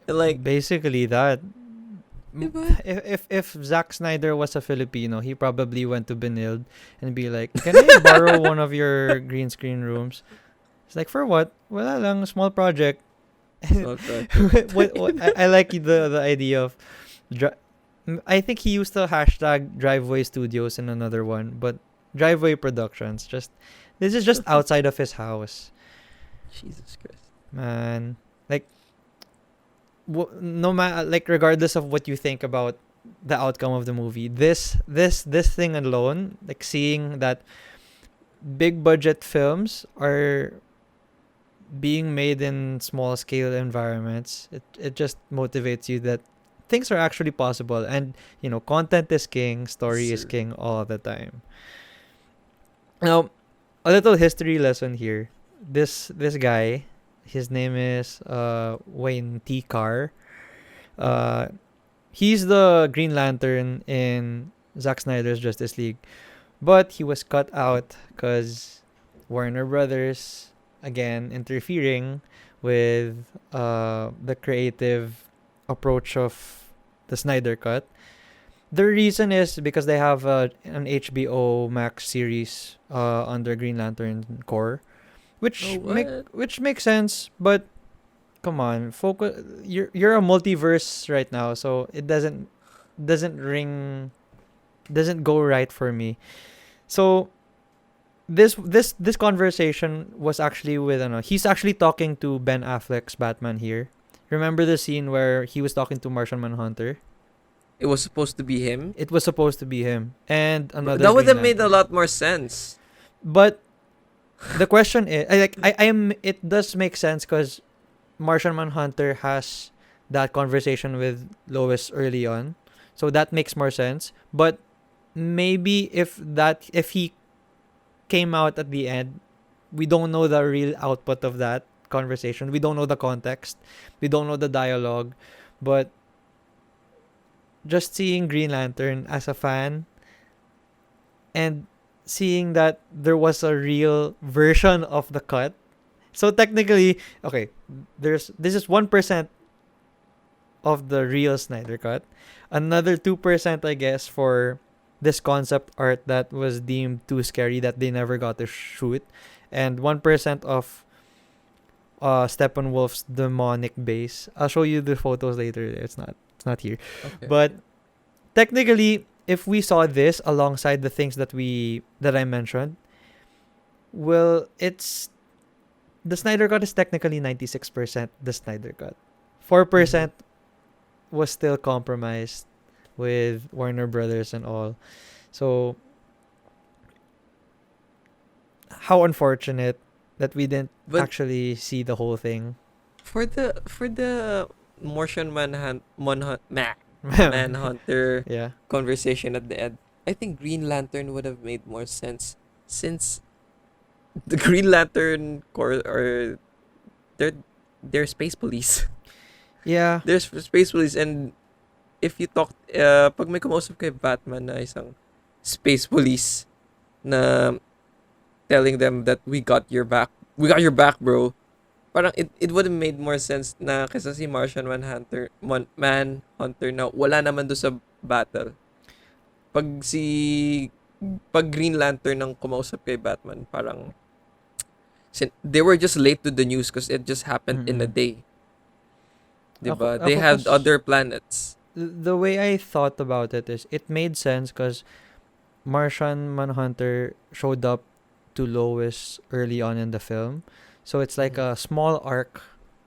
Like, basically that. diba? If Zack Snyder was a Filipino, he probably went to Benilde and be like, "Can I borrow one of your green screen rooms?" It's like, "For what?" Wala lang, small project. Small project. I like the idea of I think he used the hashtag Driveway Studios in another one, but Driveway Productions. Just this is just outside of his house, Jesus Christ. man. Like, no matter, like, regardless of what you think about the outcome of the movie, this thing alone, like seeing that big budget films are being made in small scale environments, it just motivates you that things are actually possible, and content is king, story is Sir. king all the time. Now, a little history lesson here. This guy, his name is Wayne T. Carr. uh he's the Green Lantern in Zack Snyder's Justice League, but he was cut out because Warner Brothers again interfering with the creative approach of the Snyder Cut. The reason is because they have an HBO Max series under Green Lantern Corps, Oh, what? which makes sense, but come on, focus. You're a multiverse right now, so it doesn't ring doesn't go right for me. So this conversation was actually with he's actually talking to Ben Affleck's Batman here. Remember the scene where he was talking to Martian Manhunter? It was supposed to be him? It was supposed to be him and another That would Green have made a Lantern. lot more sense. But the question is, I am. It does make sense because Martian Manhunter has that conversation with Lois early on, so that makes more sense. But maybe if he came out at the end, we don't know the real output of that conversation. We don't know the context. We don't know the dialogue, but just seeing Green Lantern as a fan and seeing that there was a real version of the cut. So technically, okay, this is 1% of the real Snyder cut. Another 2%, I guess, for this concept art that was deemed too scary that they never got to shoot, and 1% of Steppenwolf's demonic base. I'll show you the photos later. It's not here. Okay. But technically, if we saw this alongside the things that I mentioned, well, it's the Snyder Cut is technically 96% the Snyder Cut. 4% was still compromised with Warner Brothers and all. So how unfortunate that we didn't But actually see the whole thing. for the Martian Manhunter Yeah. conversation at the end, I think Green Lantern would have made more sense since the Green Lantern Corps are they're space police. Yeah. There's space police, and if you talk pag may kumausap kay Batman na isang space police na telling them that we got your back, bro. Parang it would have made more sense na kasi si Martian Manhunter na wala naman do sa battle. Pag Green Lantern ang kumausap kay Batman, parang they were just late to the news because it just happened in a Mm-mm. day. Diba? Ako, They ako had kas- other planets. the way I thought about it is it made sense because Martian Manhunter showed up to Lois early on in the film. So it's like a small arc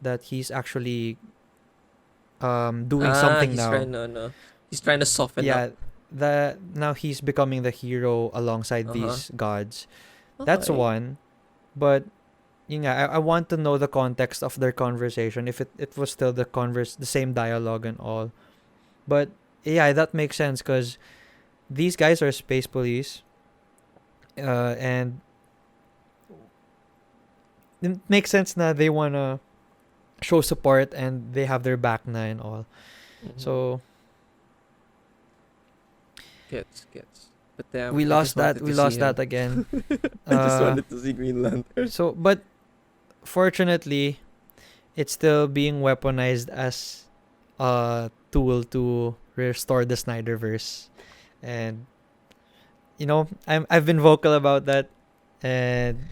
that he's actually doing something He's now. trying to, he's trying to soften up. Yeah, that now he's becoming the hero alongside Uh-huh. these gods. That's Okay. one. But I want to know the context of their conversation, if it was still the same dialogue and all. But yeah, that makes sense because these guys are space police, and it makes sense na they wanna show support and they have their back na and all. Mhm. So Gets. But damn, we I lost just wanted that. We to lost see that him. again. I just Uh, wanted to see Green Lantern. So, but fortunately, it's still being weaponized as tool to restore the Snyderverse, and I've been vocal about that, and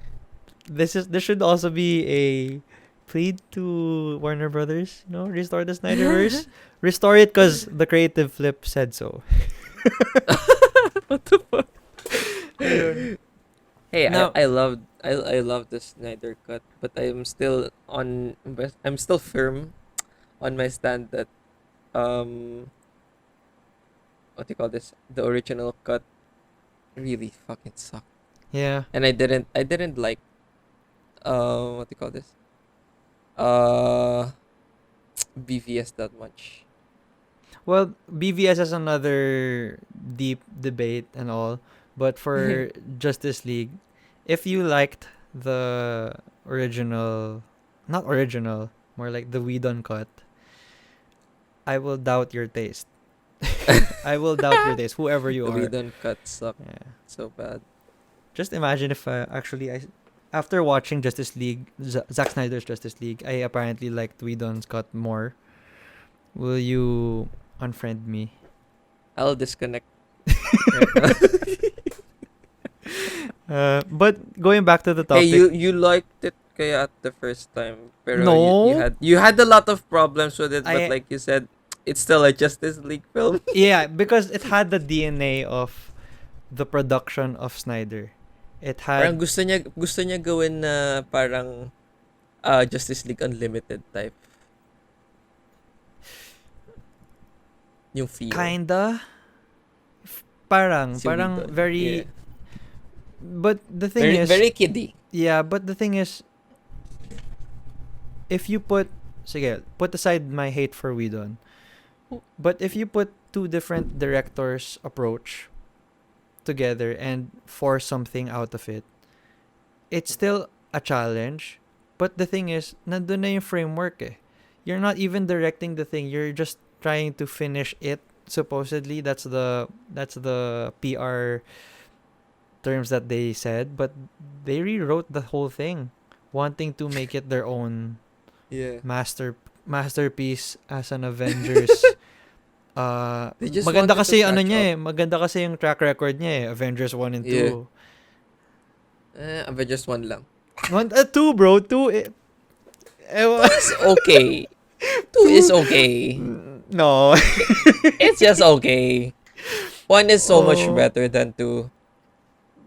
this should also be a plea to Warner Brothers. Restore the Snyderverse, restore it because the creative flip said so. What the fuck? Ayun. Hey, Now- I love the Snyder cut, but I'm still firm on my stand that what do you call this? The original cut really fucking sucked. Yeah. And I didn't like what do you call this? Uh BVS that much. Well, BVS is another deep debate and all, but for Justice League, if you liked the original, not original, more like the Whedon cut, I will doubt your taste. I will doubt your taste, whoever you The are. Whedon cut sucked Yeah. so bad. Just imagine if after watching Justice League, Zack Snyder's Justice League, I apparently liked Whedon's cut more. Will you unfriend me? I'll disconnect. But going back to the Hey, topic, you liked it kaya at the first time, pero No. you had a lot of problems with it, but I- like you said, it's still a Justice League film. yeah, because it had the DNA of the production of Snyder. It Parang had gusto niya gawin na parang Justice League Unlimited type. Yung feel. kinda parang Si parang Whedon, very. yeah. But the thing Very is, very kiddie. yeah, but the thing is, if you put aside my hate for Whedon, but if you put two different directors' approach together and force something out of it, it's still a challenge. But the thing is, nandun na yung framework eh. You're not even directing the thing. You're just trying to finish it. Supposedly, that's the PR terms that they said, but they rewrote the whole thing, wanting to make it their own Yeah. masterpiece as an Avengers. They just Maganda wanted to kasi ano catch niya eh, maganda kasi yung track record niya eh, Avengers 1 and 2. Yeah. Avengers 1 lang. 2 bro, 2 It's okay. 2 is okay. No. It's just okay. 1 is so much Oh. better than 2.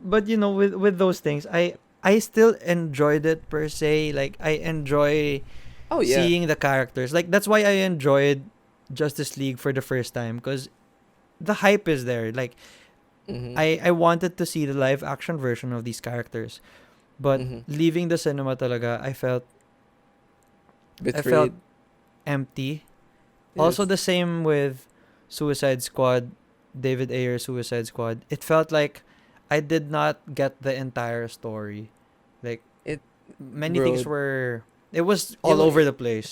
But with those things, I still enjoyed it per se. Like I enjoy Oh yeah. seeing the characters. Like that's why I enjoyed Justice League for the first time, because the hype is there. Like Mhm. I wanted to see the live action version of these characters, but Mhm. leaving the cinema talaga, I felt Betrayed. empty. Yes. Also the same with Suicide Squad, David Ayer's Suicide Squad. It felt like I did not get the entire story. Like It- many bro. things were, it was all Yung- over the place.